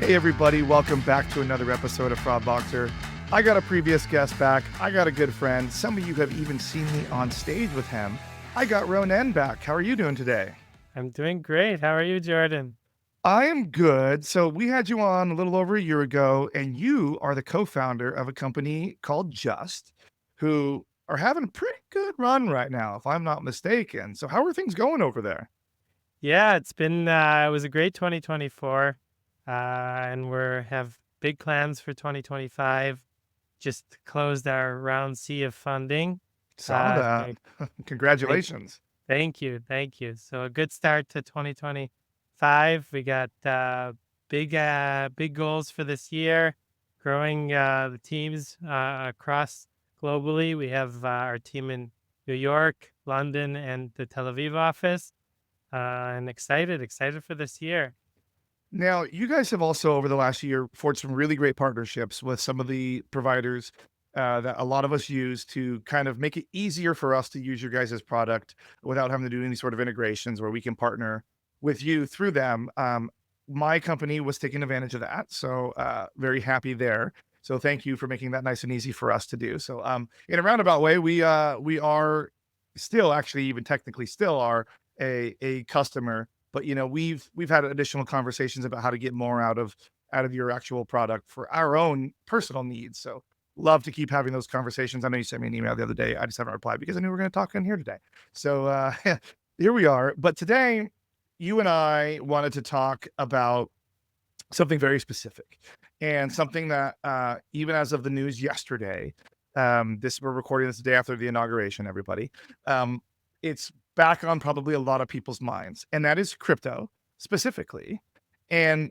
Hey everybody, welcome back to another episode of Fraud Boxer. I got a previous guest back. I got a good friend. Some of you have even seen me on stage with him. I got Roenen back. How are you doing today? I'm doing great. How are you, Jordan? I am good. So we had you on a little over a year ago, and you are the co-founder of a company called Justt, who are having a pretty good run right now, if I'm not mistaken. So how are things going over there? Yeah, it was a great 2024. And we have big plans for 2025. Just closed our round C of funding. Saw that. So thank, Congratulations. thank you. Thank you. So a good start to 2025. We got big goals for this year, growing the teams across globally. We have our team in New York, London, and the Tel Aviv office. And excited for this year. Now, you guys have also, over the last year, forged some really great partnerships with some of the providers that a lot of us use to kind of make it easier for us to use your guys' product without having to do any sort of integrations where we can partner with you through them. My company was taking advantage of that. So, very happy there. So, thank you for making that nice and easy for us to do. So, in a roundabout way, we are still actually, even technically, still are a customer, but we've had additional conversations about how to get more out of your actual product for our own personal needs. So love to keep having those conversations. I know you sent me an email the other day. I just haven't replied because I knew we were going to talk in here today. So here we are. But today, you and I wanted to talk about something very specific and something that even as of the news yesterday, we're recording this the day after the inauguration, everybody. It's back on probably a lot of people's minds, and that is crypto specifically, and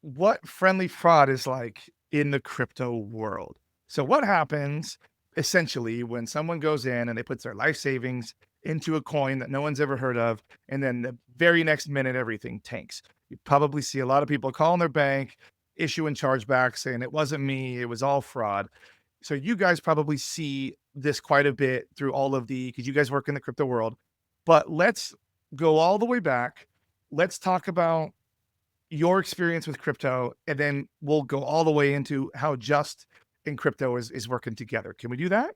what friendly fraud is like in the crypto world. So what happens essentially when someone goes in and they puts their life savings into a coin that no one's ever heard of, and then the very next minute everything tanks. You probably see a lot of people calling their bank, issuing chargebacks, saying it wasn't me, it was all fraud. So you guys probably see this quite a bit through all of because you guys work in the crypto world. But let's go all the way back. Let's talk about your experience with crypto, and then we'll go all the way into how Justt and crypto is working together. Can we do that?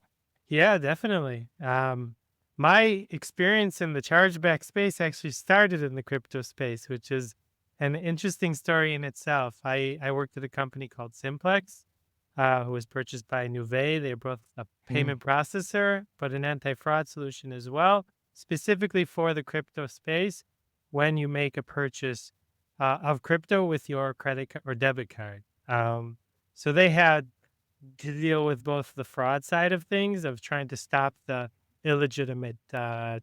Yeah, definitely. My experience in the chargeback space actually started in the crypto space, which is an interesting story in itself. I worked at a company called Simplex, who was purchased by Nuvei. They're both a Mm. payment processor, but an anti-fraud solution as well, specifically for the crypto space when you make a purchase of crypto with your credit or debit card. So they had to deal with both the fraud side of things, of trying to stop the illegitimate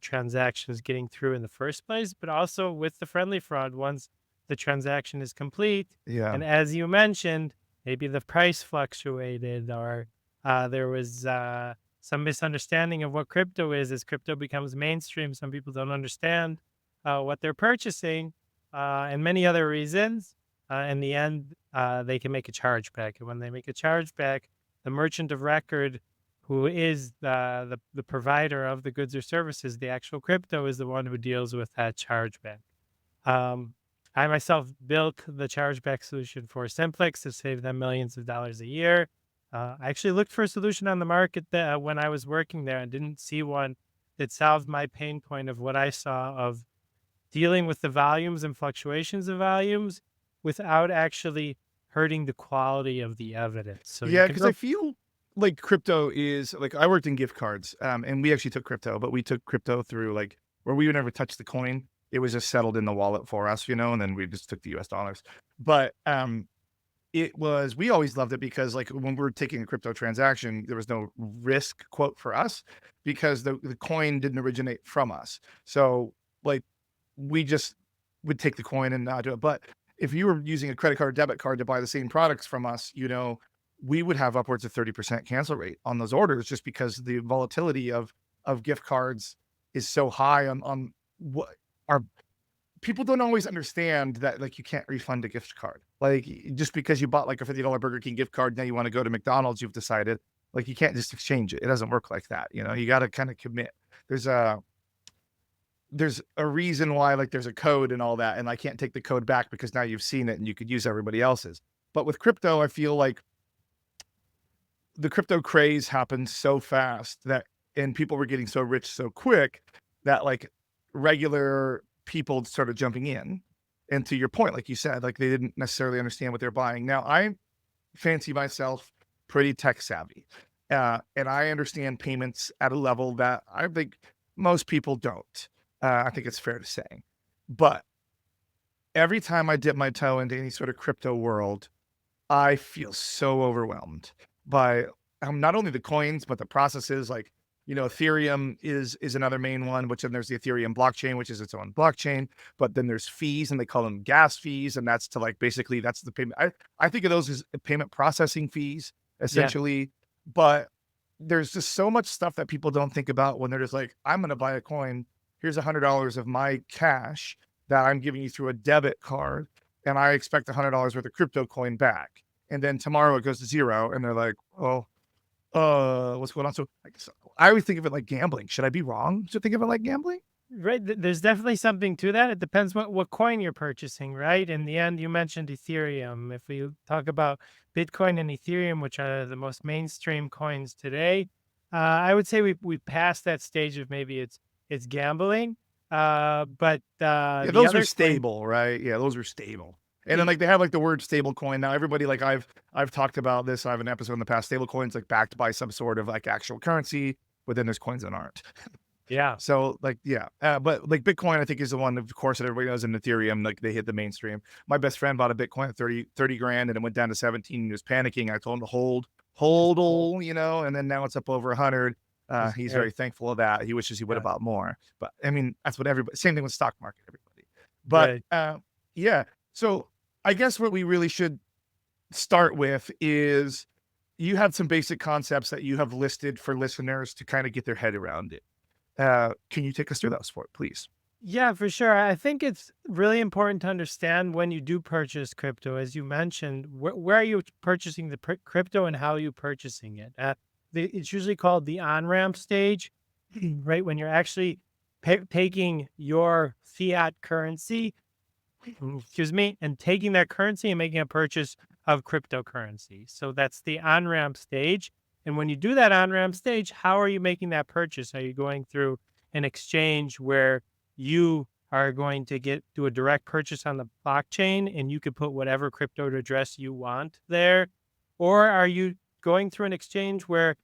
transactions getting through in the first place, but also with the friendly fraud once the transaction is complete. Yeah. And as you mentioned, maybe the price fluctuated, or there was some misunderstanding of what crypto is. As crypto becomes mainstream, some people don't understand what they're purchasing, and many other reasons. In the end, they can make a chargeback. And when they make a chargeback, the merchant of record, who is the provider of the goods or services, the actual crypto, is the one who deals with that chargeback. Um, I myself built the chargeback solution for Simplex to save them millions of dollars a year. I actually looked for a solution on the market when I was working there and didn't see one that solved my pain point of what I saw of dealing with the volumes and fluctuations of volumes without actually hurting the quality of the evidence. So you Yeah, can because I go. feel like crypto is like I worked in gift cards, and we actually took crypto, but we took crypto through like where we would never touch the coin. It was just settled in the wallet for us, and then we just took the US dollars. But we always loved it because like when we were taking a crypto transaction, there was no risk quote for us because the coin didn't originate from us. So like we just would take the coin and not do it. But if you were using a credit card or debit card to buy the same products from us, we would have upwards of 30% cancel rate on those orders just because the volatility of gift cards is so high on what our people don't always understand that like you can't refund a gift card. Like just because you bought like a $50 Burger King gift card, now you want to go to McDonald's, you've decided like you can't just exchange it. It doesn't work like that. You got to kind of commit. There's a there's a reason why, like, there's a code and all that, and I can't take the code back because now you've seen it and you could use everybody else's. But with crypto, I feel like the crypto craze happened so fast that and people were getting so rich so quick that, like, regular people started jumping in. And to your point, like you said, like, they didn't necessarily understand what they're buying. Now, I fancy myself pretty tech savvy, and I understand payments at a level that I think most people don't. I think it's fair to say. But every time I dip my toe into any sort of crypto world, I feel so overwhelmed by not only the coins, but the processes. Like, Ethereum is another main one, which then there's the Ethereum blockchain, which is its own blockchain. But then there's fees, and they call them gas fees, and that's to like basically that's the payment. I think of those as payment processing fees, Yeah. essentially. But there's just so much stuff that people don't think about when they're just like, I'm going to buy a coin. Here's $100 of my cash that I'm giving you through a debit card, and I expect $100 worth of crypto coin back. And then tomorrow it goes to zero, and they're like, "Oh, what's going on?" So I always think of it like gambling. Should I be wrong to think of it like gambling? Right. There's definitely something to that. It depends what coin you're purchasing, right? In the end, you mentioned Ethereum. If we talk about Bitcoin and Ethereum, which are the most mainstream coins today, I would say we passed that stage of maybe it's gambling. But Yeah, the those are other coin, stable, right? Yeah, those are stable. And then e- like they have like the word stable coin. Now everybody like I've talked about this. I have an episode in the past. Stable coins like backed by some sort of like actual currency, but then there's coins that aren't. yeah, So like yeah, but like Bitcoin, I think is the one of course that everybody knows, and Ethereum, like they hit the mainstream. My best friend bought a Bitcoin at 30 grand, and it went down to 17. And he was panicking. I told him to just hold, hold. and then now it's up over 100. Just He's there. very thankful of that. He wishes he would have Yeah, bought more, but I mean that's what everybody. Same thing with stock market, everybody. But right. yeah, so I guess what we really should start with is you have some basic concepts that you have listed for listeners to kind of get their head around it. Can you take us through those for it, please? Yeah, for sure. I think it's really important to understand when you do purchase crypto, as you mentioned, where are you purchasing the crypto and how are you purchasing it? It's usually called the on-ramp stage, right? When you're actually taking your fiat currency, excuse me, and taking that currency and making a purchase of cryptocurrency. So that's the on-ramp stage. And when you do that on-ramp stage, how are you making that purchase? Are you going through an exchange where you are going to do a direct purchase on the blockchain and you could put whatever crypto address you want there? Or are you going through an exchange where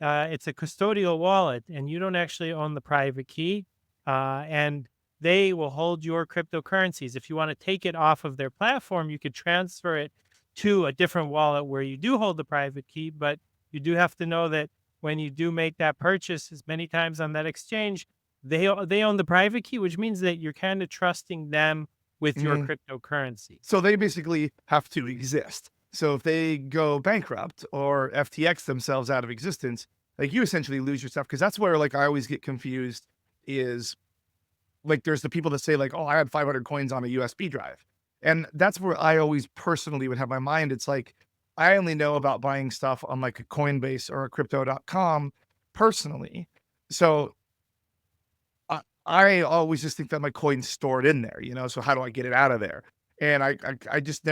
it's a custodial wallet and you don't actually own the private key? And they will hold your cryptocurrencies. If you want to take it off of their platform, you could transfer it to a different wallet where you do hold the private key, but you do have to know that when you do make that purchase as many times on that exchange, they own the private key, which means that you're kind of trusting them with your Mhm. cryptocurrency. So they basically have to exist. So if they go bankrupt or FTX themselves out of existence, like you essentially lose your stuff. Cause that's where like I always get confused is like there's the people that say like, oh, I had 500 coins on a USB drive. And that's where I always personally would have my mind. It's like, I only know about buying stuff on like a Coinbase or a crypto.com personally. So I always just think that my coin's stored in there, so how do I get it out of there? And I just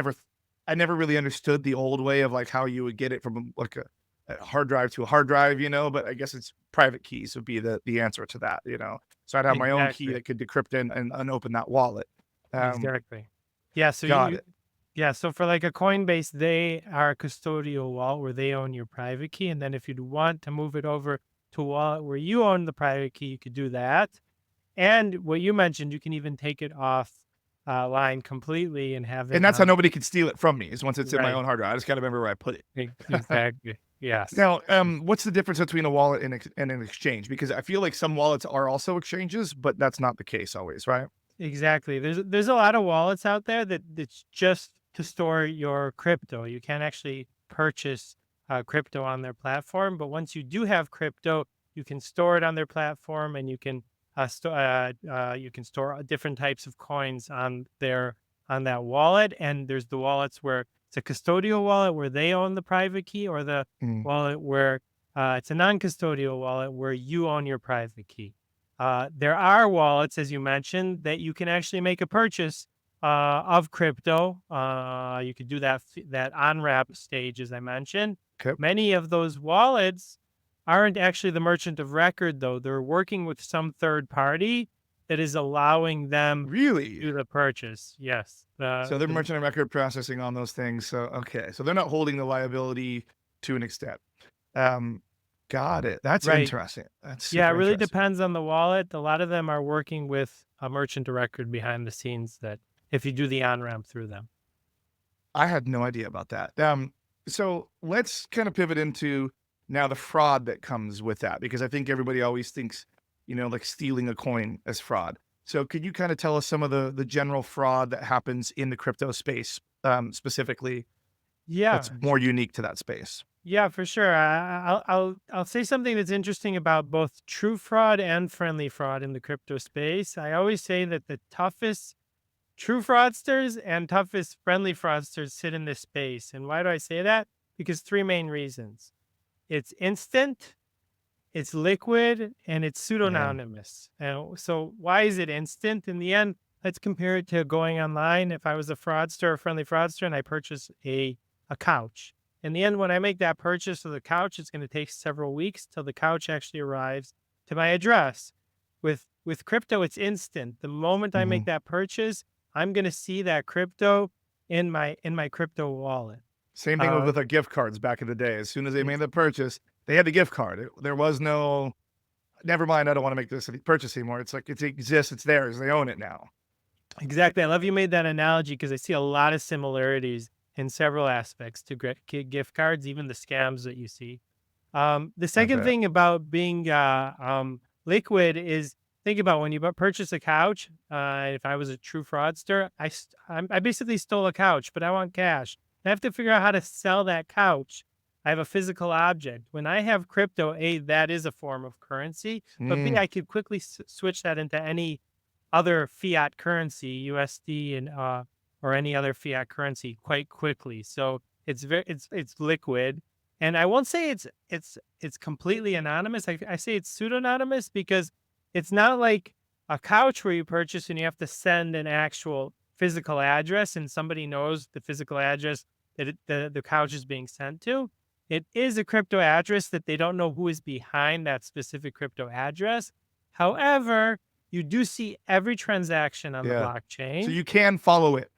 I never really understood the old way of like how you would get it from like a hard drive to a hard drive, but I guess it's private keys would be the answer to that, so I'd have my own key Exactly. that could decrypt and unopen that wallet. Um, Exactly. Yeah. So got it. yeah. So for like a Coinbase, they are a custodial wallet where they own your private key. And then if you'd want to move it over to a wallet where you own the private key, you could do that. And what you mentioned, you can even take it off line completely and have And it that's how on. nobody can steal it from me is once it's in my Right. own hard drive. I just got to remember where I put it. Exactly. Yes. Now, what's the difference between a wallet and an exchange? Because I feel like some wallets are also exchanges, but that's not the case always, right? Exactly. There's a lot of wallets out there that's just to store your crypto. You can't actually purchase crypto on their platform, but once you do have crypto, you can store it on their platform, and you can store different types of coins on that wallet. And there's the wallets where it's a custodial wallet where they own the private key, or the Mm. wallet where it's a non-custodial wallet where you own your private key. There are wallets, as you mentioned, that you can actually make a purchase of crypto. You could do that on ramp stage, as I mentioned. Okay. Many of those wallets aren't actually the merchant of record, though. They're working with some third party that is allowing them Really? to do the purchase. Yes. So they're merchant of record processing on those things. So okay, so they're not holding the liability to an extent. Um, got it. That's Right. interesting. That's Yeah, it super really interesting. depends on the wallet. A lot of them are working with a merchant of record behind the scenes that if you do the on ramp through them. I had no idea about that. So let's kind of pivot into now the fraud that comes with that, because I think everybody always thinks, like stealing a coin as fraud. So could you kind of tell us some of the general fraud that happens in the crypto space, specifically, that's Yeah, more unique to that space? yeah, for sure. I'll say something that's interesting about both true fraud and friendly fraud in the crypto space. I always say that the toughest true fraudsters and toughest friendly fraudsters sit in this space. And why do I say that? Because three main reasons. It's instant, it's liquid, and it's Yeah. pseudonymous. And so why is it instant? In the end, let's compare it to going online. If I was a fraudster or friendly fraudster and I purchase a couch, in the end, when I make that purchase of the couch, it's going to take several weeks till the couch actually arrives to my address. With crypto, it's instant. The moment I make Mhm. that purchase, I'm going to see that crypto in my crypto wallet. Same thing Uh, with our gift cards back in the day. As soon as they made the purchase, they had the gift card. There was no, never mind, I don't want to make this purchase anymore. It's like it exists, it's theirs, they own it now. Exactly. I love you made that analogy because I see a lot of similarities in several aspects to gift cards, even the scams that you see. The I second bet. thing about being liquid is think about when you purchase a couch. If I was a true fraudster, I basically stole a couch, but I want cash. I have to figure out how to sell that couch. I have a physical object. When I have crypto, A, that is a form of currency, but B, Mm, I could quickly switch that into any other fiat currency, USD and or any other fiat currency quite quickly. So it's liquid, and I won't say it's completely anonymous. I say it's pseudonymous because it's not like a couch where you purchase and you have to send an actual physical address and somebody knows the physical address that the couch is being sent to. It is a crypto address that they don't know who is behind that specific crypto address. However, you do see every transaction on the yeah. So blockchain. you can follow it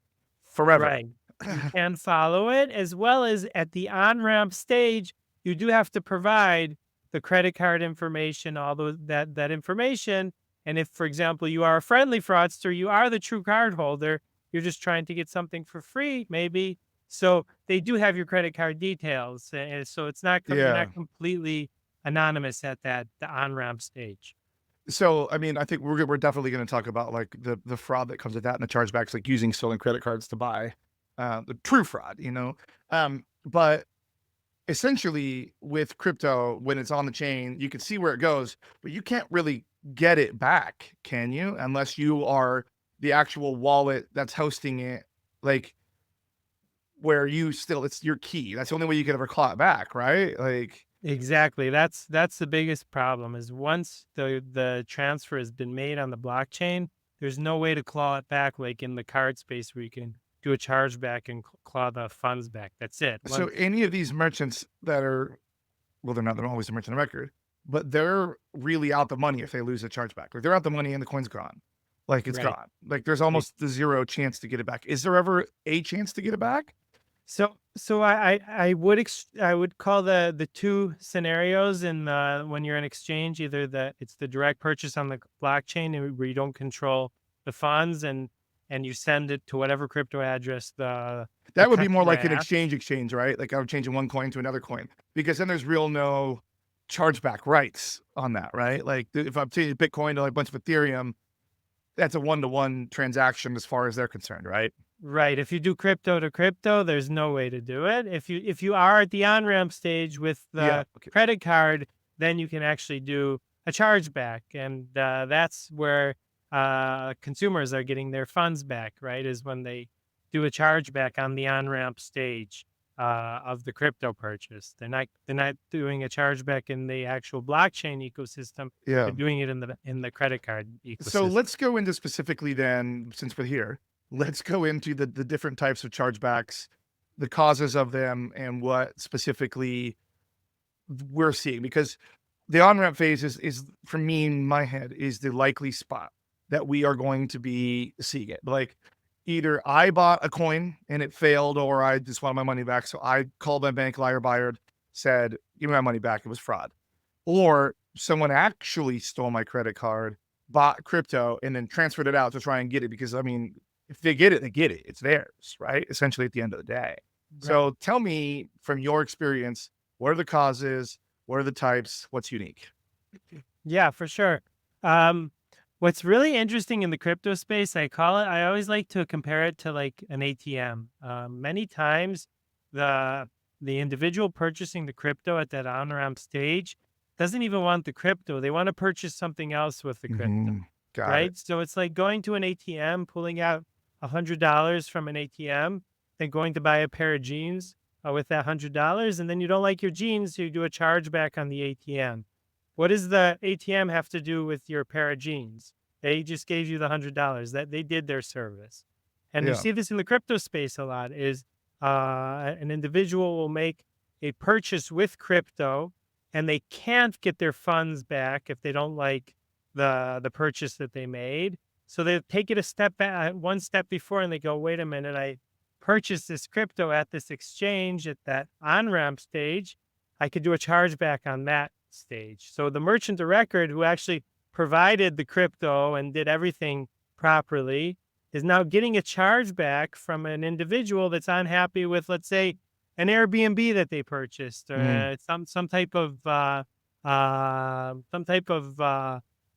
forever. Right. You can follow it as well as at the on-ramp stage, you do have to provide the credit card information, all those that information. And if, for example, you are a friendly fraudster, you are the true card holder, you're just trying to get something for free, maybe. So they do have your credit card details. And so it's not you're Yeah. not completely anonymous at the on-ramp stage. So, I mean, I think we're definitely gonna talk about, like, the fraud that comes with that and the chargebacks, like using stolen credit cards to buy, the true fraud. But essentially with crypto, when it's on the chain, you can see where it goes, but you can't really get it back, can you? Unless you are the actual wallet that's hosting it, like, where you still it's your key. That's the only way you can ever claw it back, right? Like, Exactly. That's the biggest problem is once the transfer has been made on the blockchain, there's no way to claw it back like in the card space where you can do a chargeback and claw the funds back. That's it. so Once any of these merchants that are, well, they're always a merchant of record, but they're really out the money if they lose a chargeback. Like, they're out the money and the coin's gone. Like, it's right. gone. Like, there's It, almost the zero chance to get it back. Is there ever a chance to get it back? so I would I would call the two scenarios in when you're in exchange either that it's the direct purchase on the blockchain where you don't control the funds and you send it to whatever crypto address the That would be more customer like an asks. exchange, right? Like, I would change one coin to another coin, because then there's real no chargeback rights on that, right? Like, if I'm changing Bitcoin to like a bunch of Ethereum, that's a one-to-one transaction as far as they're concerned, right? Right. If you do crypto to crypto, there's no way to do it. If you are at the on-ramp stage with Yeah. the Okay. credit card, then you can actually do a chargeback. And that's where consumers are getting their funds back, right? Is when they do a chargeback on the on-ramp stage. of the crypto purchase. They're not doing a chargeback in the actual blockchain ecosystem. Yeah. They're doing it in the credit card So ecosystem. let's go into specifically then, since we're here, let's go into the different types of chargebacks, the causes of them, and what specifically we're seeing. Because the on-ramp phase is for me in my head is the likely spot that we are going to be seeing it. Like either I bought a coin and it failed, or I just wanted my money back. So I called my bank, liar buyer, said, "Give me my money back. It was fraud." Or someone actually stole my credit card, bought crypto, and then transferred it out to try and get it. Because I mean, if they get it, they get it. It's theirs, right? Essentially, at the end of the day. Right. So tell me from your experience, what are the causes? What are the types? What's unique? Yeah, for sure. Um, what's really interesting in the crypto space, I always like to compare it to like an ATM. Many times the the individual purchasing the crypto at that on-ramp stage doesn't even want the crypto. They want to purchase something else with the crypto, Mhm. Got it. right? So it's like going to an ATM, pulling out $100 from an ATM, then going to buy a pair of jeans with that $100, and then you don't like your jeans, so you do a chargeback on the ATM. What does the ATM have to do with your pair of jeans? They just gave you the $100 that they did their service. And you Yeah. see this in the crypto space a lot is an individual will make a purchase with crypto and they can't get their funds back if they don't like the purchase that they made. So they take it a step back, one step before, and they go, wait a minute, I purchased this crypto at this exchange at that on-ramp stage. I could do a chargeback on that stage. So the merchant of record who actually provided the crypto and did everything properly is now getting a chargeback from an individual that's unhappy with, let's say, an Airbnb that they purchased, or Mhm. some type of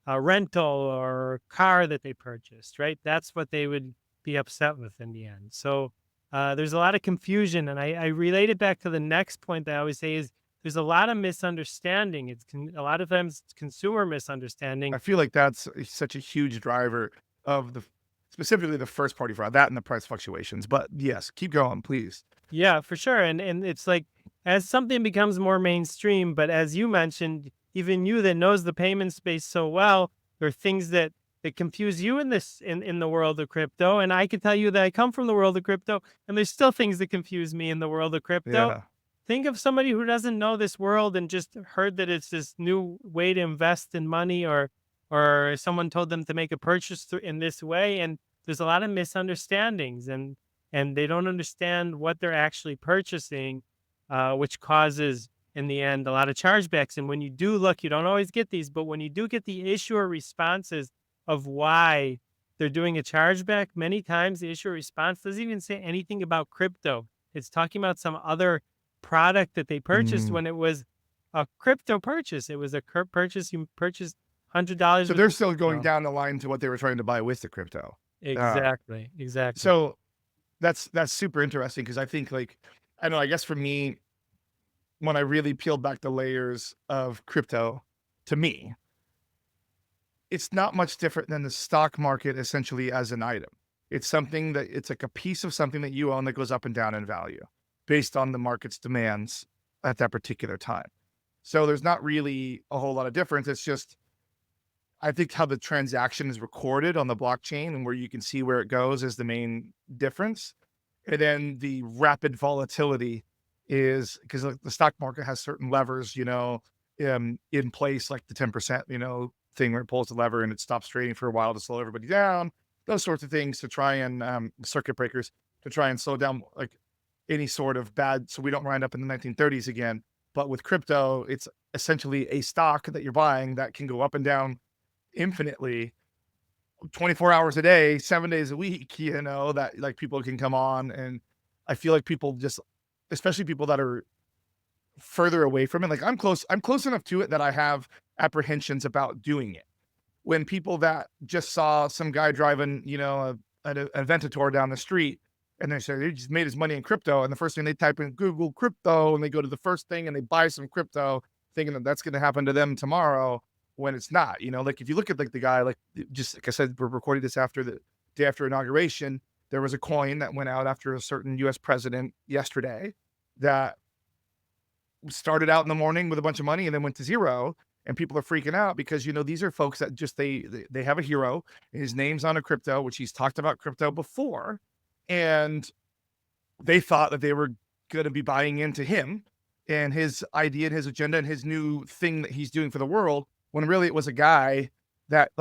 rental or car that they purchased. Right? That's what they would be upset with in the end. So there's a lot of confusion, and I relate it back to the next point that I always say is there's a lot of misunderstanding. A lot of times it's consumer misunderstanding. I feel like that's such a huge driver of the specifically the first party fraud, that and the price fluctuations. But yes, keep going, please. Yeah, for sure. And it's like as something becomes more mainstream, but as you mentioned, even you that knows the payment space so well, there are things that confuse you in the world of crypto. And I can tell you that I come from the world of crypto, and there's still things that confuse me in the world of crypto. Yeah. Think of somebody who doesn't know this world and just heard that it's this new way to invest in money, or someone told them to make a purchase in this way, and there's a lot of misunderstandings, and they don't understand what they're actually purchasing, which causes in the end a lot of chargebacks. And when you do look, you don't always get these, but when you do get the issuer responses of why they're doing a chargeback, many times the issuer response doesn't even say anything about crypto. It's talking about some other product that they purchased Mm. when it was a crypto purchase. It was a purchase. You purchased $100 So with they're the still going crypto. down the line to what they were trying to buy with the crypto. Uh, Exactly. Exactly. so that's super interesting because I think like I don't know, I guess for me, when I really peeled back the layers of crypto, to me, it's not much different than the stock market essentially as an item. It's something that it's like a piece of something that you own that goes up and down in value based on the market's demands at that particular time. So there's not really a whole lot of difference. It's just I think how the transaction is recorded on the blockchain and where you can see where it goes is the main difference. And then the rapid volatility is because the stock market has certain levers, in place, like the 10%, thing where it pulls the lever and it stops trading for a while to slow everybody down. Those sorts of things to try and circuit breakers to try and slow down like any sort of bad, so we don't wind up in the 1930s again. But with crypto, it's essentially a stock that you're buying that can go up and down infinitely 24 hours a day, 7 days a week, that like people can come on. And I feel like people just, especially people that are further away from it, like I'm close enough to it that I have apprehensions about doing it. When people that just saw some guy driving, an Aventador down the street and they say he just made his money in crypto. And the first thing they type in Google crypto and they go to the first thing and they buy some crypto thinking that that's going to happen to them tomorrow when it's not, like if you look at like the guy, like just like I said, we're recording this after the day after inauguration. There was a coin that went out after a certain US president yesterday. that started out in the morning with a bunch of money and then went to zero. And people are freaking out because these are folks that just they have a hero. His name's on a crypto, which he's talked about crypto before, and they thought that they were going to be buying into him and his idea and his agenda and his new thing that he's doing for the world. When really it was a guy that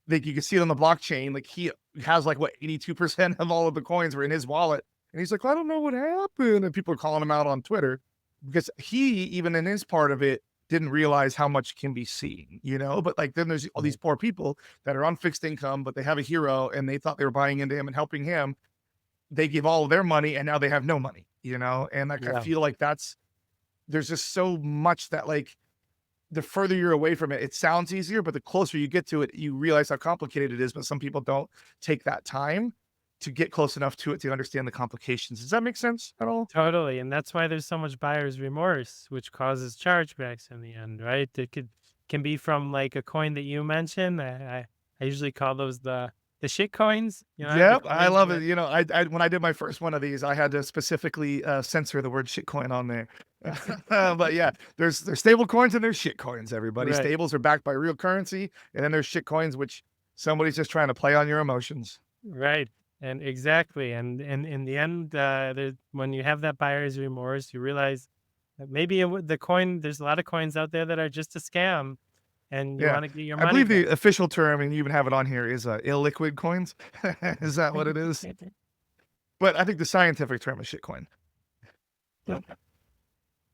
you can see it on the blockchain. Like he has like what 82% of all of the coins were in his wallet, and he's like, I don't know what happened, and people are calling him out on Twitter because he, even in his part of it, didn't realize how much can be seen. But like then there's all these poor people that are on fixed income, but they have a hero and they thought they were buying into him and helping him. They give all of their money and now they have no money. And like, I Yeah. feel like there's just so much that like the further you're away from it, it sounds easier, but the closer you get to it, you realize how complicated it is. But some people don't take that time to get close enough to it to understand the complications. Does that make sense at all? Totally, and that's why there's so much buyer's remorse, which causes chargebacks in the end, right? It can be from like a coin that you mentioned. I usually call those the shit coins, the Yep, I coins love it. that I when I did my first one of these, I had to specifically censor the word shitcoin on there. But yeah, there's stable coins and there's shit coins. Everybody, right, stables are backed by real currency, and then there's shit coins, which somebody's just trying to play on your emotions. right, and exactly, and in the end, when you have that buyer's remorse, you realize that maybe the coin. There's a lot of coins out there that are just a scam, and you Yeah, want to get your I money believe the back. official term, and you even have it on here, is illiquid coins. Is that what it is? But I think the scientific term is shitcoin.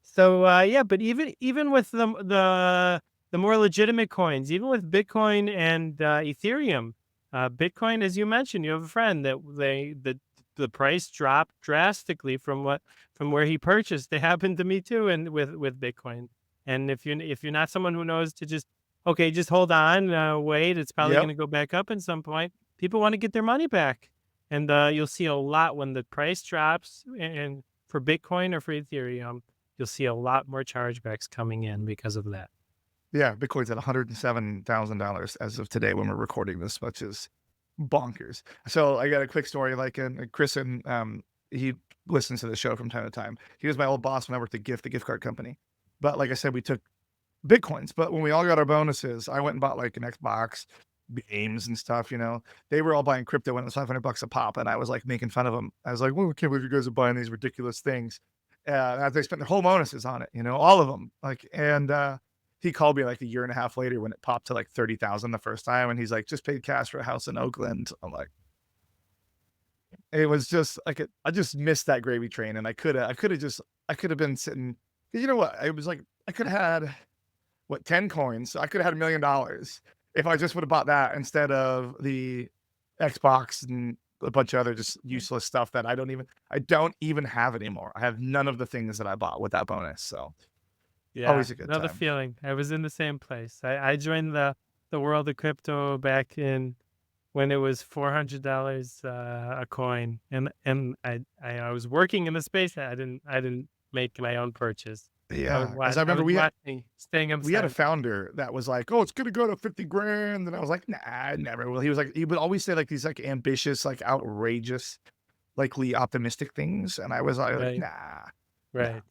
So yeah, but even with the more legitimate coins, even with Bitcoin and Ethereum, Bitcoin, as you mentioned, you have a friend that the price dropped drastically from where he purchased. It happened to me too, and with Bitcoin. And if you're not someone who knows to just okay, just hold on, wait, it's probably going Yep. to go back up at some point. People want to get their money back, and you'll see a lot when the price drops, and for Bitcoin or for Ethereum you'll see a lot more chargebacks coming in because of that. Yeah, Bitcoin's at $107,000 as of today when we're recording this, which is bonkers. So I got a quick story. Like, and Chris, and he listens to the show from time to time. He was my old boss when I worked at the gift card company. But like I said, we took Bitcoins. But when we all got our bonuses, I went and bought like an Xbox, games and stuff. They were all buying crypto when it was $500 a pop, and I was like making fun of them. I was like, "Well, I can't believe you guys are buying these ridiculous things." As they spent their whole bonuses on it, all of them. Like, and he called me like a year and a half later when it popped to like 30,000 the first time, and he's like, "Just paid cash for a house in Oakland." I'm like, it was just like I just missed that gravy train, and I could have been sitting. You know what? It was like I could have had what 10 coins. I could have had $1 million if I just would have bought that instead of the Xbox and a bunch of other just useless stuff that I don't even have anymore. I have none of the things that I bought with that bonus. So Yeah, always a good another time. feeling. I was in the same place. I joined the world of crypto back in when it was $400 a coin, and I was working in the space. I didn't make my own purchase. Yeah, because I I remember was watching, staying we had a upside. founder that was like, "Oh, it's gonna go to 50 grand," and I was like, "Nah, I never will." He was like, he would always say like these like ambitious, like outrageous, likely optimistic things, and I was like, Right, "Nah, no." right,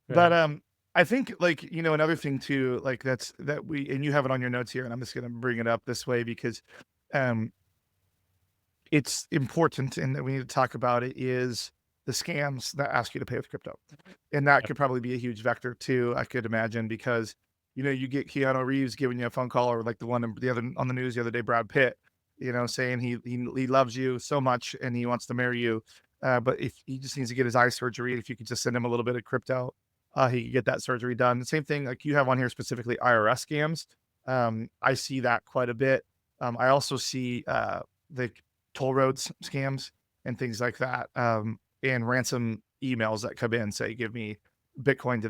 But right. I think like another thing too, like that we and you have it on your notes here, and I'm just gonna bring it up this way because um it's important and that we need to talk about it is the scams that ask you to pay with crypto. And that Yep, could probably be a huge vector too, I could imagine, because you get Keanu Reeves giving you a phone call, or like the other on the news the other day, Brad Pitt, saying he loves you so much and he wants to marry you. But if he just needs to get his eye surgery, if you could just send him a little bit of crypto, he could get that surgery done. The same thing like you have on here, specifically IRS scams. I see that quite a bit. I also see the toll roads scams and things like that, and ransom emails that come in say, "Give me Bitcoin to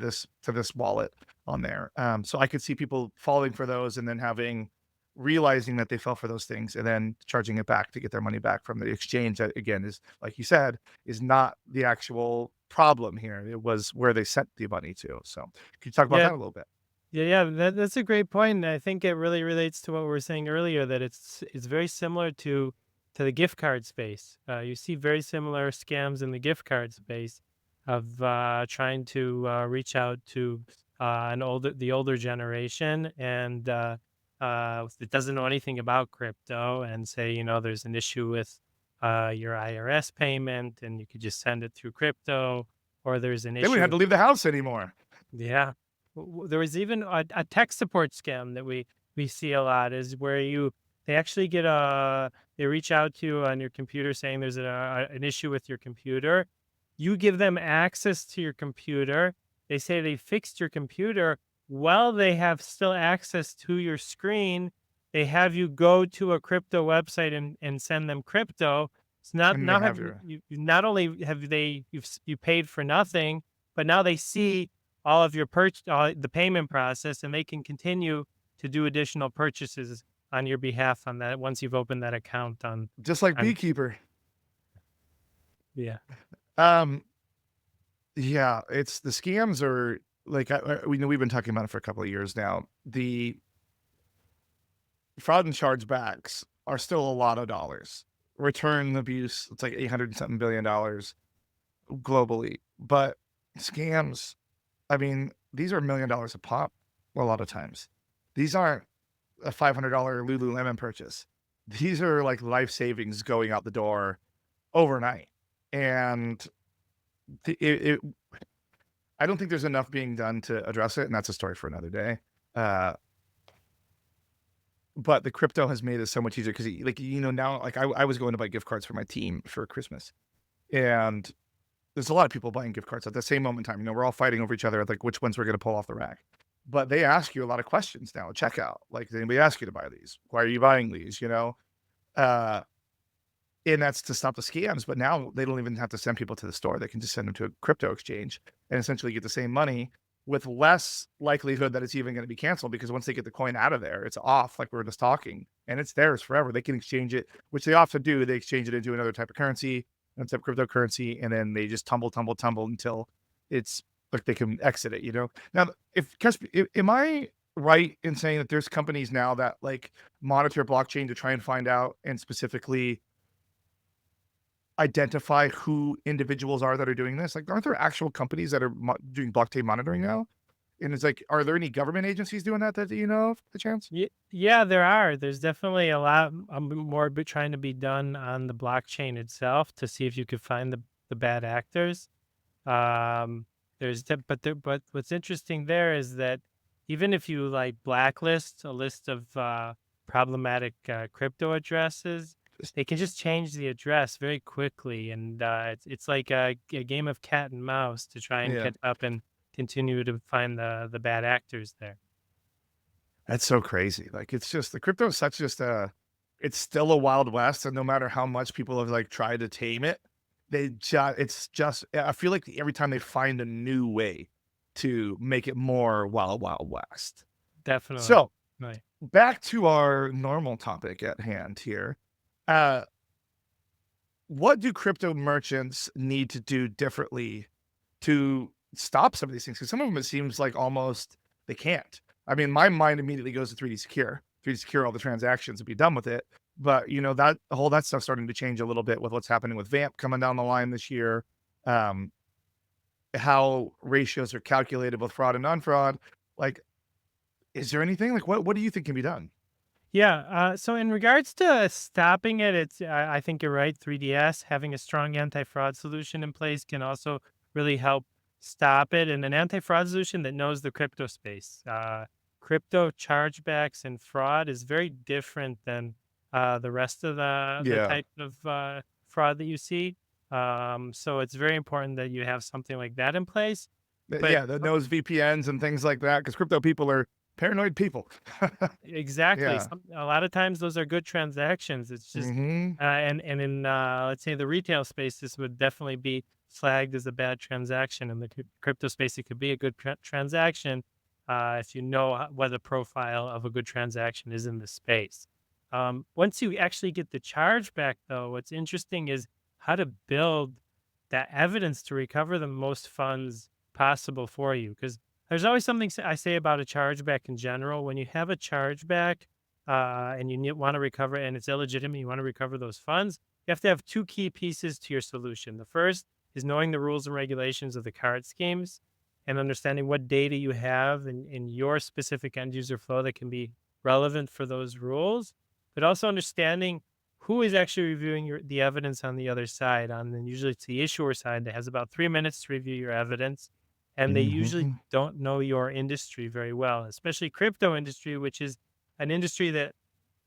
this wallet on there." So I could see people falling for those and then realizing that they fell for those things and then charging it back to get their money back from the exchange. That again is like you said is not the actual problem here. It was where they sent the money to. So can you talk about yeah, that a little bit? yeah. That's a great point. I think it really relates to what we were saying earlier, that it's very similar to the gift card space. You see very similar scams in the gift card space. trying to reach out to the older generation, and that doesn't know anything about crypto, and say, there's an issue with your IRS payment, and you could just send it through crypto, or there's an They wouldn't issue have to with, leave the house anymore. yeah. There was even a tech support scam that we see a lot, is where they actually they reach out to you on your computer saying there's an issue with your computer. You give them access to your computer. They say they fixed your computer. While they have still access to your screen, they have you go to a crypto website and send them crypto. It's not And they now have have your not only have you paid for nothing, but now they see all of your the payment process, and they can continue to do additional purchases on your behalf on that once you've opened that account just like on Beekeeper. yeah. Um, yeah, it's the scams are like we know we've been talking about it for a couple of years now. The fraud and chargebacks are still a lot of dollars. Return abuse, it's like 800 something $1 billion globally. But scams, I mean, these are $1 million a pop a lot of times. These aren't a $500 Lululemon purchase. These are like life savings going out the door overnight. And it I don't think there's enough being done to address it, and that's a story for another day. Uh, but the crypto has made it so much easier because, like, now, like, I was going to buy gift cards for my team for Christmas, and there's a lot of people buying gift cards at the same moment in time. We're all fighting over each other, like which ones we're going to pull off the rack. But they ask you a lot of questions now at checkout. Like, did anybody ask you to buy these? Why are you buying these? Uh, And that's to stop the scams, but now they don't even have to send people to the store. They can just send them to a crypto exchange and essentially get the same money with less likelihood that it's even going to be canceled, because once they get the coin out of there, it's off, like we were just talking, and it's theirs forever. They can exchange it, which they often do. They exchange it into another type of currency, another type of cryptocurrency, and then they just tumble until it's like they can exit it, Now, am I right in saying that there's companies now that like monitor blockchain to try and find out and specifically identify who individuals are that are doing this? Like, aren't there actual companies that are doing blockchain monitoring now? And it's like, are there any government agencies doing that you know of, the chance? Yeah, there are. There's definitely a lot more trying to be done on the blockchain itself to see if you could find the bad actors. Um, but what's interesting there is that even if you like blacklist a list of problematic crypto addresses, they can just change the address very quickly, and it's like a game of cat and mouse to try and Yeah, catch up and continue to find the bad actors there. that's so crazy. Like, it's just the crypto is such just it's still a wild west, and no matter how much people have like tried to tame it, it's just I feel like every time they find a new way to make it more wild west. Definitely. So Right. back to our normal topic at hand here. Uh, what do crypto merchants need to do differently to stop some of these things? Because some of them, it seems like almost they can't. I mean, my mind immediately goes to 3D Secure, 3D Secure all the transactions and be done with it. But that stuff's starting to change a little bit with what's happening with Vamp coming down the line this year. Um, how ratios are calculated with fraud and non-fraud. Like, is there anything like what do you think can be done? Yeah. So in regards to stopping it, I think you're right. 3DS having a strong anti-fraud solution in place can also really help stop it, and an anti-fraud solution that knows the crypto space. Crypto chargebacks and fraud is very different than the rest of the Yeah, type of fraud that you see. So it's very important that you have something like that in place. But yeah, that knows VPNs and things like that because crypto people are paranoid people. exactly. Yeah. A lot of times those are good transactions. It's just, Hmm. and in let's say the retail space, this would definitely be flagged as a bad transaction. In the crypto space, it could be a good transaction if you know what the profile of a good transaction is in the space. Once you actually get the chargeback, though, what's interesting is how to build that evidence to recover the most funds possible for you, because there's always something I say about a chargeback in general. When you have a chargeback and you want to recover and it's illegitimate, you want to recover those funds, you have to have two key pieces to your solution. The first is knowing the rules and regulations of the card schemes and understanding what data you have in your specific end user flow that can be relevant for those rules, but also understanding who is actually reviewing the evidence on the other side. And usually it's the issuer side that has about 3 minutes to review your evidence. And they usually Mhm. don't know your industry very well, especially crypto industry, which is an industry that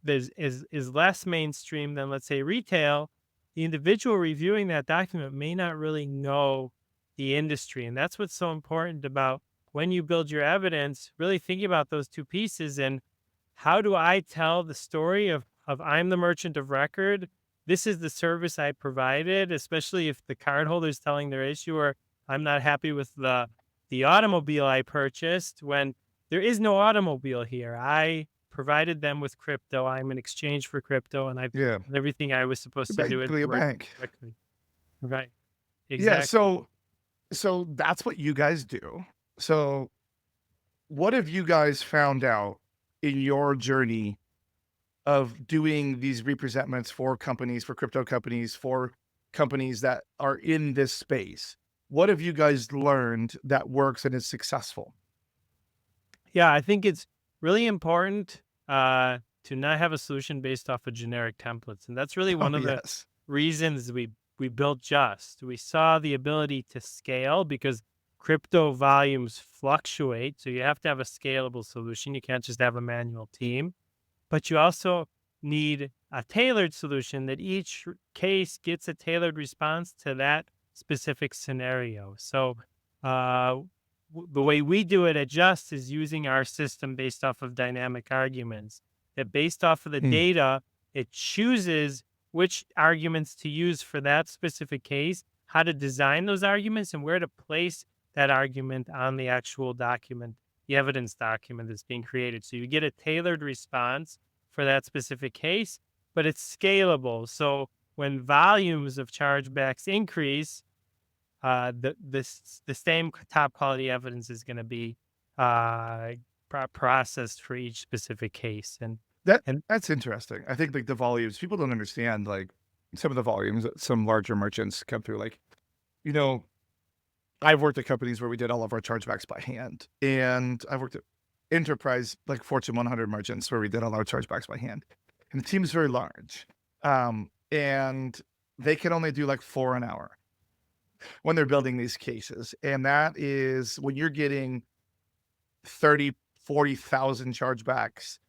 is less mainstream than, let's say, retail. The individual reviewing that document may not really know the industry. And that's what's so important about when you build your evidence, really thinking about those two pieces. And how do I tell the story of I'm the merchant of record? This is the service I provided, especially if the cardholder is telling their issuer, I'm not happy with the automobile I purchased, when there is no automobile here. I provided them with crypto. I'm in exchange for crypto, and I've Yeah. done everything I was supposed to do and Basically a work bank. correctly. Right. Yeah, Exactly. so that's what you guys do. So, what have you guys found out in your journey of doing these representments for companies, for crypto companies, for companies that are in this space? What have you guys learned that works and is successful? Yeah, I think it's really important to not have a solution based off of generic templates, and that's really Oh, one of the yes. reasons we built Just. We saw the ability to scale because crypto volumes fluctuate, so you have to have a scalable solution. You can't just have a manual team, but you also need a tailored solution that each case gets a tailored response to that specific scenario. So, uh, the way we do it at Just is using our system based off of dynamic arguments. That based off of the Mm, data, it chooses which arguments to use for that specific case, how to design those arguments, and where to place that argument on the actual document, the evidence document that's being created. So you get a tailored response for that specific case, but it's scalable. So when volumes of chargebacks increase, the same top quality evidence is going to be uh, processed for each specific case. that And that's interesting. I think, like, the volumes, people don't understand, like, some of the volumes that some larger merchants come through, like, you know, I've worked at companies where we did all of our chargebacks by hand, and I've worked at enterprise, like Fortune 100 merchants where we did all our chargebacks by hand, and the team is very large, and they can only do, like, 4 an hour when they're building these cases, and that is when you're getting 30, 40,000 chargebacks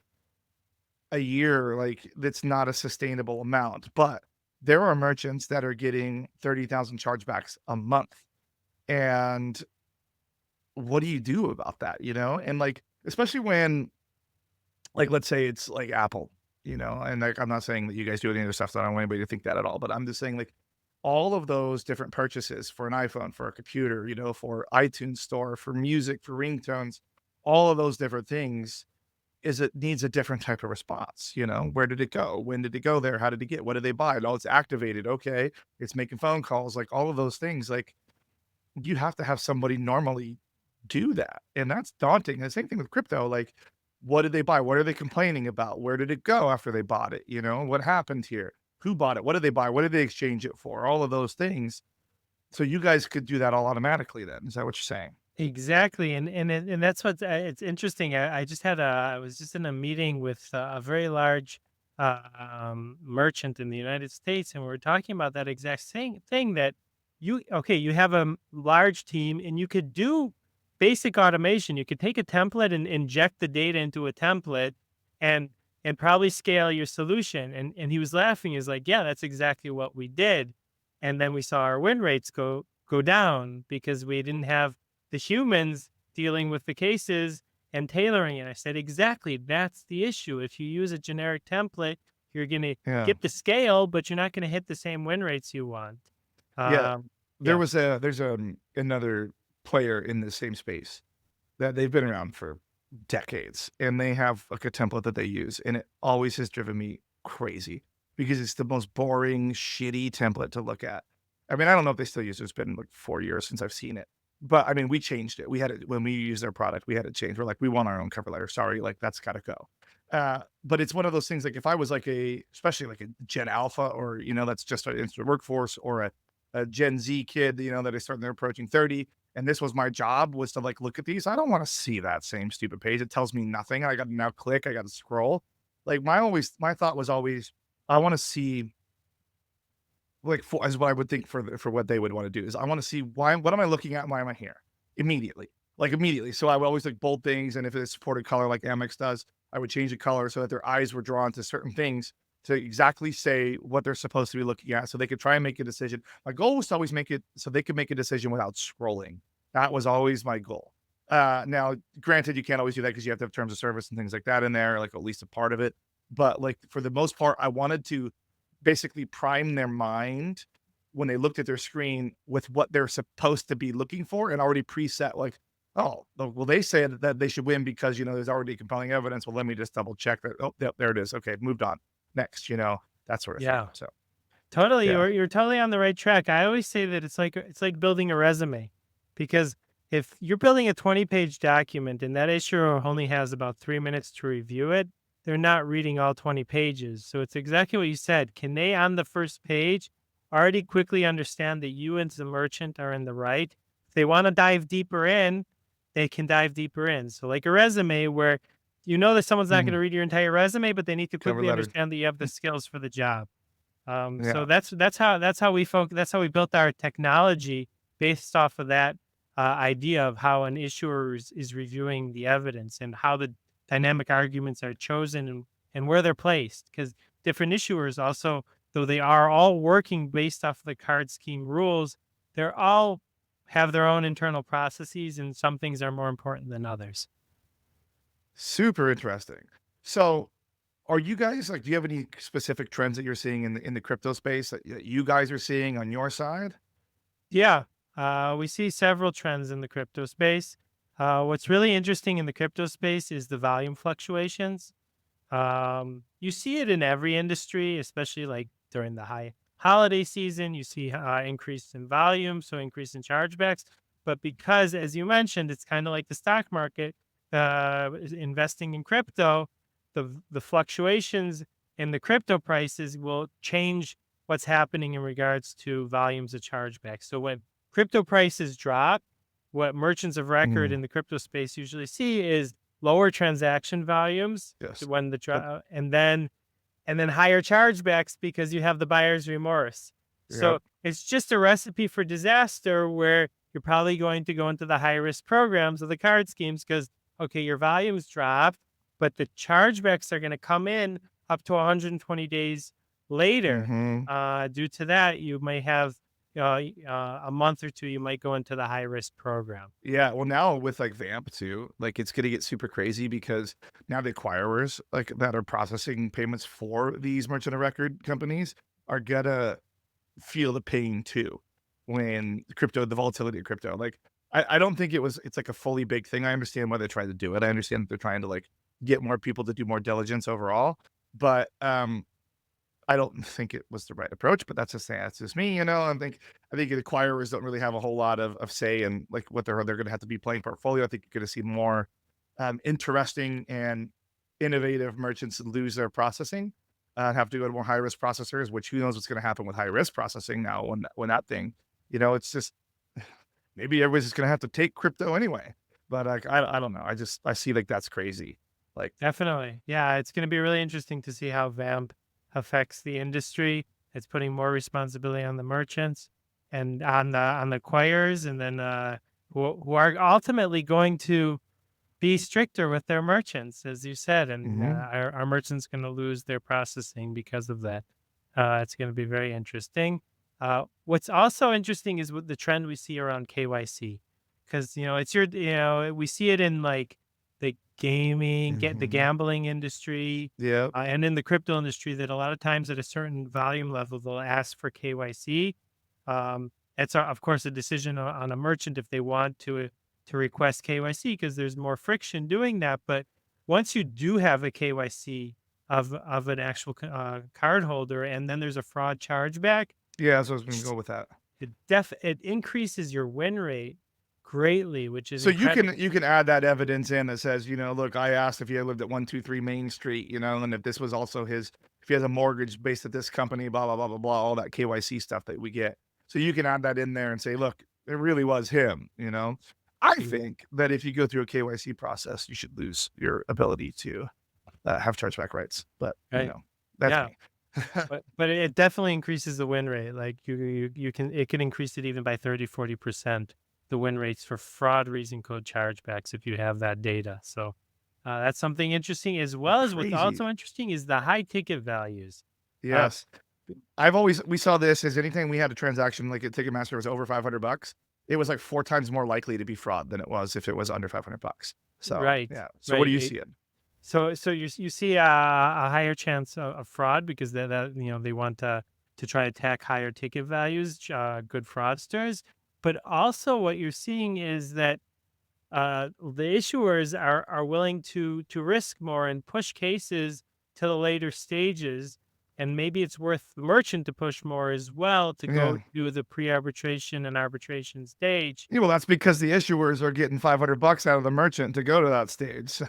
a year, like, that's not a sustainable amount, but there are merchants that are getting 30,000 chargebacks a month, and what do you do about that, you know? And, like, especially when, like, let's say it's like Apple, you know, and, like, I'm not saying that you guys do any other stuff, so I don't want anybody to think that at all, but I'm just saying, like, all of those different purchases for an iPhone, for a computer, you know, for iTunes Store, for music, for ringtones, all of those different things is it needs a different type of response, you know? Where did it go? When did it go there? How did it get? What did they buy? Oh, it's activated. Okay. It's making phone calls, like all of those things. Like, you have to have somebody normally do that, and that's daunting. The same thing with crypto, like, what did they buy? What are they complaining about? Where did it go after they bought it, you know? What happened here? Who bought it? What did they buy? What did they exchange it for? All of those things. So you guys could do that all automatically then, is that what you're saying? exactly, and that's what it's interesting. I was just in a meeting with a very large merchant in the United States, and we are talking about that exact same thing. That you have a large team, and you could do basic automation. You could take a template and inject the data into a template, and probably scale your solution. And he was laughing. He's like, "Yeah, that's exactly what we did." And then we saw our win rates go down because we didn't have the humans dealing with the cases and tailoring it. I said, exactly. That's the issue. If you use a generic template, you're going to Yeah. get the scale, but you're not going to hit the same win rates you want. Yeah. Yeah. There's, another player in the same space that they've been around for decades, and they have, like, a template that they use, and it always has driven me crazy because it's the most boring, shitty template to look at. I mean, I don't know if they still use it. It's been, like, 4 years since I've seen it, but, I mean, we changed it. We had it when we used their product, we had to change. We're like, "We want our own cover letter. Sorry, like, that's gotta go." But it's one of those things, like, if I was, like, especially, like, a Gen Alpha or, you know, that's just an instant workforce or a Gen Z kid, that is starting, they're approaching 30. And this was my job, was to like look at these. I don't want to see that same stupid page. It tells me nothing. I got to now click, I got to scroll. Like my thought was always, I want to see, like, for as what I would think for what they would want to do is I want to see what am I looking at? Why am I here? Immediately. Like immediately. So I would always like bold things. And if it's supported color like Amex does, I would change the color so that their eyes were drawn to certain things to exactly say what they're supposed to be looking at so they could try and make a decision. My goal was to always make it so they could make a decision without scrolling. That was always my goal. Now, granted, you can't always do that because you have to have terms of service and things like that in there, like at least a part of it. But like for the most part, I wanted to basically prime their mind when they looked at their screen with what they're supposed to be looking for and already preset like, oh, well, they said that they should win because, there's already compelling evidence. Well, let me just double check that. Oh, yep, there it is. Okay, moved on. Next, that sort of thing. Yeah. So, Totally, yeah. you're totally on the right track. I always say that it's like building a resume, because if you're building a 20-page document and that issuer only has about 3 minutes to review it, they're not reading all 20 pages. So it's exactly what you said. Can they, on the first page, already quickly understand that you as the merchant are in the right? If they want to dive deeper in, they can dive deeper in. So like a resume where you know that someone's not going Mhm. to read your entire resume, but they need to Cover quickly letter. understand that you have the skills for the job. So Yeah. that's how we built our technology based off of that idea of how an issuer is reviewing the evidence and how the dynamic arguments are chosen and where they're placed. Because different issuers also, though they are all working based off of the card scheme rules, they're all have their own internal processes, and some things are more important than others. Super interesting. So, are you guys like, do you have any specific trends that you're seeing in the crypto space that you guys are seeing on your side? Yeah, we see several trends in the crypto space. What's really interesting in the crypto space is the volume fluctuations. You see it in every industry, especially like during the high holiday season. You see increase in volume, so increase in chargebacks. But because, as you mentioned, it's kind of like the stock market, investing in crypto, the fluctuations in the crypto prices will change what's happening in regards to volumes of chargebacks. So when crypto prices drop, what merchants of record Mhm. in the crypto space usually see is lower transaction volumes Yes. when Yep. and then higher chargebacks because you have the buyer's remorse. Yep. So it's just a recipe for disaster where you're probably going to go into the high risk programs of the card schemes because, okay, your volumes dropped, but the chargebacks are going to come in up to 120 days later. Mhm. Due to that, you may have a month or two, you might go into the high risk program. Yeah, well, now with, like, Vamp too, like, it's gonna get super crazy because now the acquirers, like, that are processing payments for these merchant of record companies are gonna feel the pain too when the volatility of crypto, like, I don't think it's like a fully baked thing. I understand why they're trying to do it. I understand that they're trying to, like, get more people to do more diligence overall, but, I don't think it was the right approach, but that's just me, I think the acquirers don't really have a whole lot of say in like what they're gonna have to be playing portfolio. I think you're gonna see more interesting and innovative merchants lose their processing and have to go to more high risk processors, which who knows what's gonna happen with high risk processing now when that thing, it's just maybe everybody's just gonna have to take crypto anyway. But like I don't know. I see like that's crazy. Like Definitely. Yeah, it's going to be really interesting to see how Vamp affects the industry. It's putting more responsibility on the merchants and on the acquirers, and then who are ultimately going to be stricter with their merchants, as you said, and mhm, our merchants going to lose their processing because of that. It's going to be very interesting. What's also interesting is what the trend we see around KYC, because we see it in like the gaming, get the mhm. gambling industry, Yep. and in the crypto industry. That a lot of times at a certain volume level, they'll ask for KYC. It's of course a decision on a merchant if they want to request KYC because there's more friction doing that. But once you do have a KYC of an actual card holder, and then there's a fraud chargeback, Yeah, so I was gonna s- go with that. it increases your win rate greatly, which is So you incredible. can add that evidence in that says, look, I asked if he had lived at 123 Main Street, and if this was also if he has a mortgage based at this company, blah blah blah blah blah, all that KYC stuff that we get. So you can add that in there and say, look, it really was him, I Mm. think that if you go through a KYC process, you should lose your ability to have chargeback rights. But, Right. that's Yeah. me. But it definitely increases the win rate. Like you can it can increase it even by 30-40% the win rates for fraud reason code chargebacks if you have that data. So that's something interesting as well as what's Crazy. also interesting is the high ticket values. Uh, Yes. We saw this as anything we had a transaction like at Ticketmaster was over $500, it was like 4 times more likely to be fraud than it was if it was under $500. So, right. yeah. So what Right. do you see it? So you see a higher chance of fraud because they want to try to attack higher ticket values, good fraudsters. But also what you're seeing is that the issuers are willing to risk more and push cases to the later stages, and maybe it's worth the merchant to push more as well to go Yeah. do the pre-arbitration and arbitration stage. Yeah, well, that's because the issuers are getting $500 out of the merchant to go to that stage. So,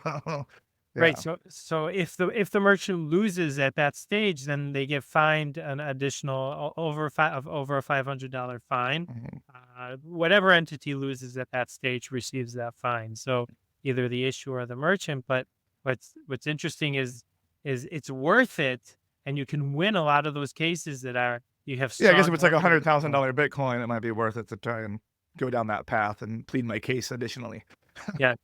Right. yeah. So if the merchant loses at that stage, then they get fined an additional over a $500 fine. Mhm. Whatever entity loses at that stage receives that fine. So either the issuer or the merchant. But what's interesting is it's worth it, and you can win a lot of those cases that are you have Yeah, I guess if strong it's like a evidence for. $100,000 Bitcoin, it might be worth it to try and go down that path and plead my case additionally. Yeah.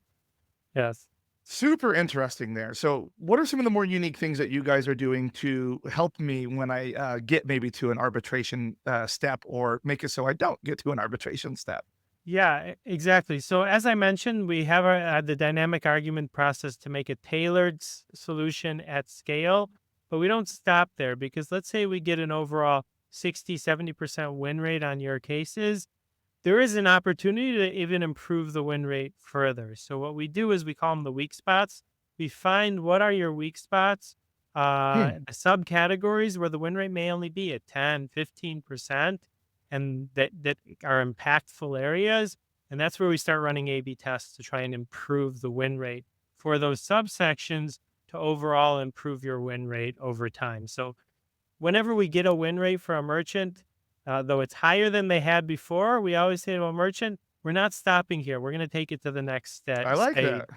Yes. Super interesting there. So, what are some of the more unique things that you guys are doing to help me when I get maybe to an arbitration step or make it so I don't get to an arbitration step? Yeah, exactly. So as I mentioned, we have the dynamic argument process to make a tailored solution at scale, but we don't stop there because let's say we get an overall 60-70% win rate on your cases. There is an opportunity to even improve the win rate further. So what we do is we call them the weak spots. We find what are your weak spots, Hmm. subcategories where the win rate may only be at 10-15%, and that are impactful areas. And that's where we start running A/B tests to try and improve the win rate for those subsections to overall improve your win rate over time. So whenever we get a win rate for a merchant, though it's higher than they had before, we always say to a merchant, we're not stopping here. We're going to take it to the next I like stage that.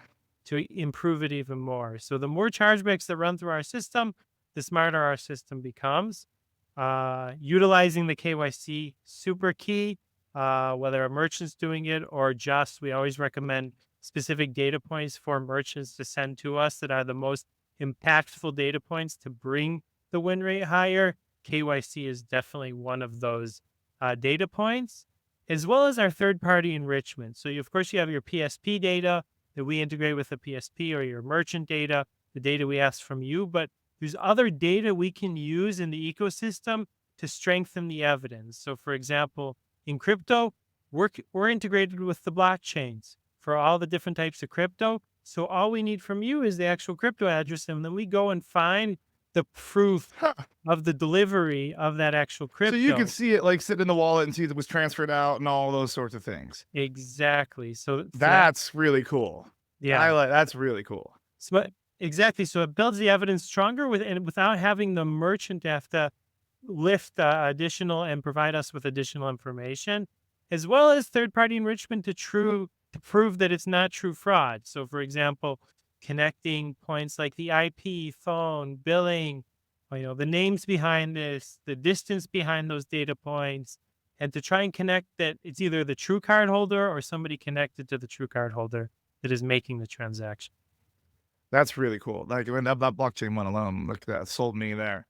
to improve it even more. So the more chargebacks that run through our system, the smarter our system becomes. Utilizing the KYC, super key, whether a merchant's doing it or just, we always recommend specific data points for merchants to send to us that are the most impactful data points to bring the win rate higher. KYC is definitely one of those data points, as well as our third party enrichment. So, of course, you have your PSP data that we integrate with the PSP or your merchant data, the data we ask from you. But there's other data we can use in the ecosystem to strengthen the evidence. So, for example, in crypto, we're integrated with the blockchains for all the different types of crypto. So, all we need from you is the actual crypto address, and then we go and find the proof Huh. of the delivery of that actual So you can crypto. see it like sitting in the wallet and see that it was transferred out and all those sorts of things. Exactly. So that, That's really cool. yeah. That's really cool. So exactly. So it builds the evidence stronger without having the merchant have to lift additional and provide us with additional information, as well as third party enrichment to prove that it's not true fraud. So, for example, connecting points like the IP, phone, billing, the names behind this, the distance behind those data points, and to try and connect that it's either the true card holder or somebody connected to the true card holder that is making the transaction. That's really cool. Like when that blockchain one alone, look that sold me there.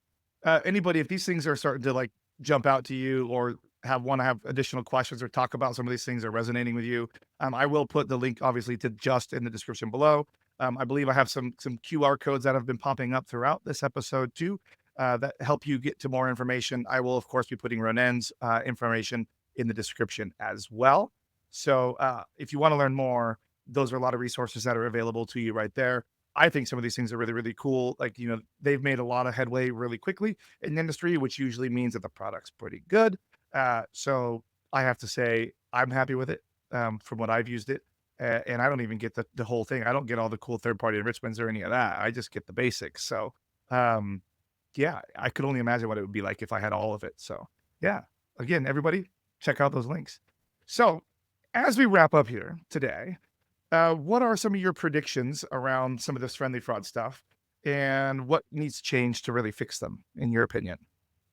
Anybody, if these things are starting to like jump out to you or want to have additional questions or talk about some of these things are resonating with you, I will put the link obviously to Just in the description below. I believe I have some QR codes that have been popping up throughout this episode too, that help you get to more information. I will of course be putting Ronen's information in the description as well. So if you want to learn more, those are a lot of resources that are available to you right there. I think some of these things are really, really cool. Like, they've made a lot of headway really quickly in the industry, which usually means that the product's pretty good. So I have to say, I'm happy with it from what I've used it. And I don't even get the whole thing. I don't get all the cool third party enrichments or any of that. I just get the basics. So, um, yeah, I could only imagine what it would be like if I had all of it. So, yeah, again, everybody, check out those links. So, as we wrap up here today, what are some of your predictions around some of this friendly fraud stuff, and what needs to change to really fix them, in your opinion?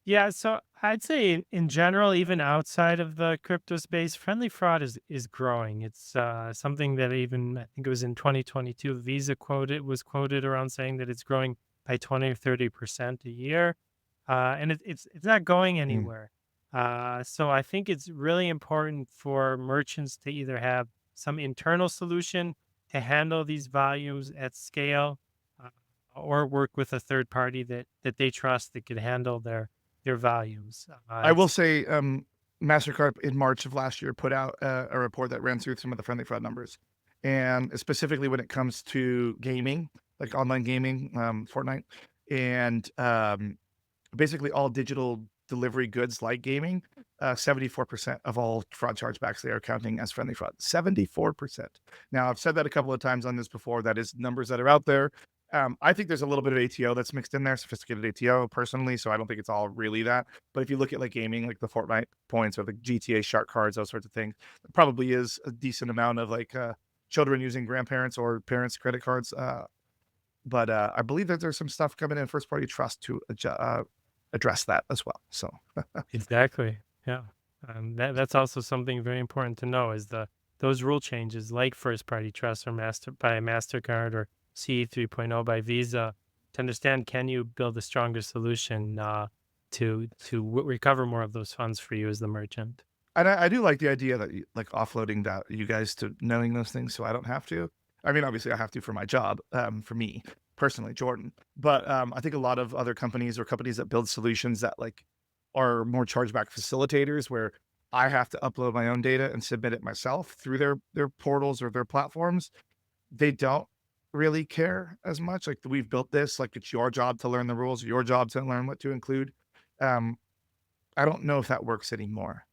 Yeah, so I'd say in general, even outside of the crypto space, friendly fraud is growing. It's something that even I think it was in 2022, Visa was quoted around saying that it's growing by 20 or 30% a year, and it's not going Mm. anywhere. So I think it's really important for merchants to either have some internal solution to handle these volumes at scale, uh, or work with a third party that they trust that could handle their volumes. I will It's say, Mastercard in March of last year put out a report that ran through some of the friendly fraud numbers, and specifically when it comes to gaming, like online gaming, Fortnite, and basically all digital delivery goods like gaming, 74% of all fraud chargebacks they are counting as friendly fraud. 74%. Now, I've said that a couple of times on this before. That is numbers that are out there. I think there's a little bit of ATO that's mixed in there, sophisticated ATO personally. So I don't think it's all really that. But if you look at like gaming, like the Fortnite points or the GTA shark cards, those sorts of things, there probably is a decent amount of like children using grandparents or parents' credit cards. But I believe that there's some stuff coming in first party trust to address that as well. So exactly, yeah. That's also something very important to know is those rule changes like first party trust or Mastercard or CE 3.0 by Visa to understand can you build a stronger solution to recover more of those funds for you as the merchant. and I do like the idea that like offloading that you guys to knowing those things so I don't have to. I mean, obviously I have to for my job, for me personally, Jordan. But I think a lot of other companies or companies that build solutions that like are more chargeback facilitators where I have to upload my own data and submit it myself through their portals or their platforms. They don't really care as much. Like we've built this, like it's your job to learn the rules, your job to learn what to include. Um, I don't know if that works anymore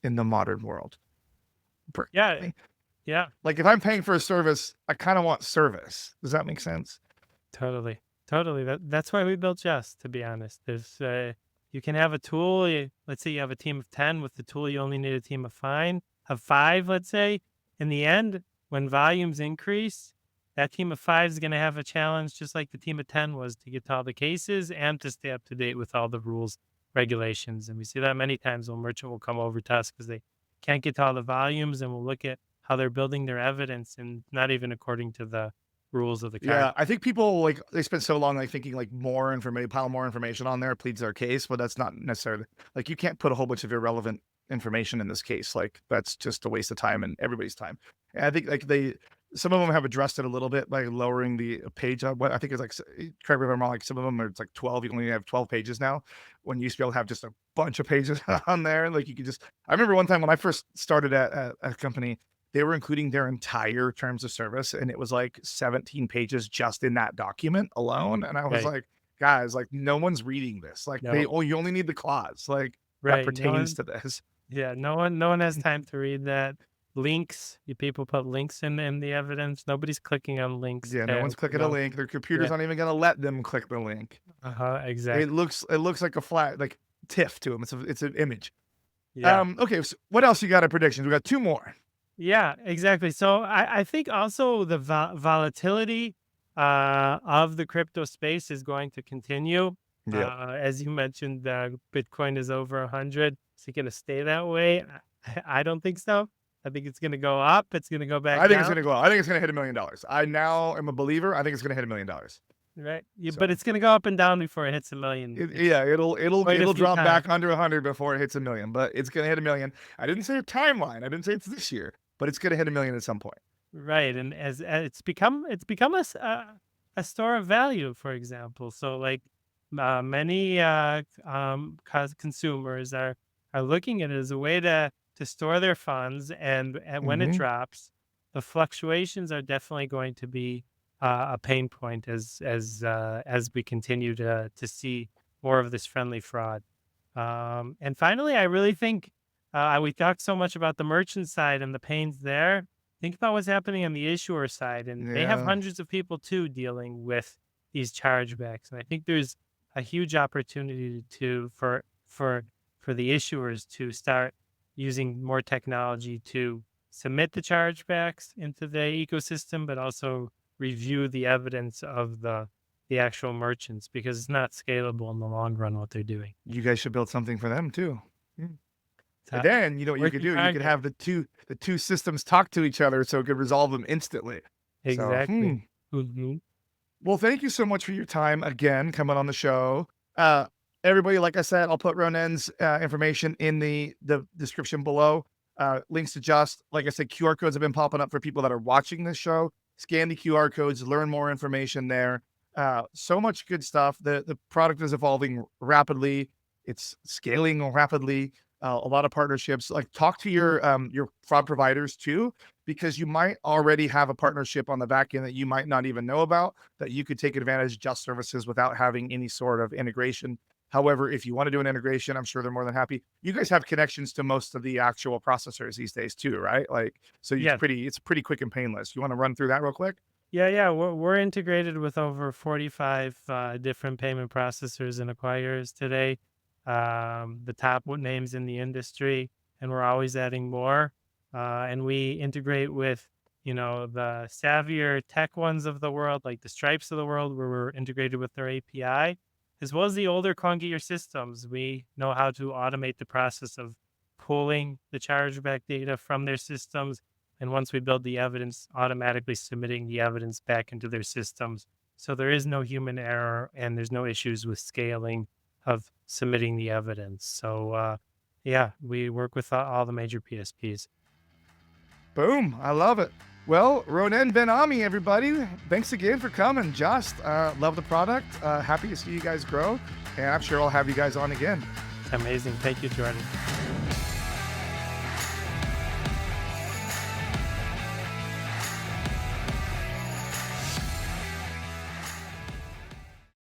in the modern world, Yeah, personally. yeah. Like if I'm paying for a service, I kind of want service. Does that make sense? Totally. Totally. That's why we built Jest, to be honest. You can have a tool. Let's say you have a team of 10 with the tool, you only need a team of five, let's say. In the end, when volumes increase, that team of five is going to have a challenge just like the team of 10 was to get to all the cases and to stay up to date with all the rules, regulations. And we see that many times when merchant will come over to us because they can't get to all the volumes and we'll look at how they're building their evidence and not even according to the rules of the card. Yeah, I think people like they spend so long like thinking like more information, pile more information on there pleads their case, but that's not necessarily like you can't put a whole bunch of irrelevant information in this case. Like that's just a waste of time and everybody's time. And I think like some of them have addressed it a little bit by lowering the page of what I think it's like. Correct me if I'm wrong. Like some of them are it's like 12. You only have 12 pages now. When you used to be able to have just a bunch of pages on there, like you could just. I remember one time when I first started at a company, they were including their entire terms of service, and it was like 17 pages just in that document alone. And I was Right. like, guys, like no one's reading this. Like No. you only need the clause like that Right. pertains to this. Yeah, no one has time to read that. Links, you people put links in the evidence. Nobody's clicking on links Yeah, no to, one's clicking a link. Their computers yeah. aren't even gonna let them click the link. Uh-huh, It exactly. looks like a flat like TIFF to them. It's an image. Yeah. Okay, so what else you got at predictions? We got two more. Yeah, exactly. So I think also the volatility of the crypto space is going to continue. Yep. As you mentioned, Bitcoin is over 100. Is it going to stay that way? I don't think so. I think it's going to go up. It's going to go back I think it's down. gonna go up. I think it's gonna hit $1 million. I now am a believer. I think it's gonna hit $1 million. Right? Yeah, but So it's gonna go up and down before it hits a million. It's yeah, quite a it'll few drop times. back under 100 before it hits a million, but it's gonna hit a million. I didn't say a timeline. I didn't say it's this year, but it's gonna hit a million at some point. Right, and as it's become a store of value, for example. So like many consumers are looking at it as a way to store their funds, and when it Hmm. drops, the fluctuations are definitely going to be a pain point as we continue to see more of this friendly fraud. And finally, I really think we talked so much about the merchant side and the pains there. Think about what's happening on the issuer side, and they have Yeah. hundreds of people too dealing with these chargebacks. And I think there's a huge opportunity to for the issuers to start using more technology to submit the chargebacks into the ecosystem, but also review the evidence of the actual merchants, because it's not scalable in the long run what they're doing. You guys should build something for them too. Mm. It's And a then, you know what you work could in do? You could progress. have the two systems talk to each other so it could resolve them instantly. So, Exactly. Mhm. Well, thank you so much for your time again coming on the show. Uh, everybody, like I said, I'll put Roenen's information in the description below. Links to Just, like I said, QR codes have been popping up for people that are watching this show. Scan the QR codes, learn more information there. So much good stuff. The product is evolving rapidly. It's scaling rapidly. A lot of partnerships. Like talk to your fraud providers too, because you might already have a partnership on the back end that you might not even know about, that you could take advantage of Just services without having any sort of integration. However, if you want to do an integration, I'm sure they're more than happy. You guys have connections to most of the actual processors these days too, right? Like, so Yes. it's pretty quick and painless. You want to run through that real quick? Yeah. We're integrated with over 45 different payment processors and acquirers today, the top names in the industry, and we're always adding more. And we integrate with, the savvier tech ones of the world, like the Stripes of the world, where we're integrated with their API, as well as the older, clunkier systems. We know how to automate the process of pulling the chargeback data from their systems, and once we build the evidence, automatically submitting the evidence back into their systems. So there is no human error and there's no issues with scaling of submitting the evidence. So, yeah, we work with all the major PSPs. Boom. I love it. Well, Roenen Ben-Ami, everybody. Thanks again for coming. Just love the product. Happy to see you guys grow. And I'm sure I'll have you guys on again. Amazing. Thank you, Jordan.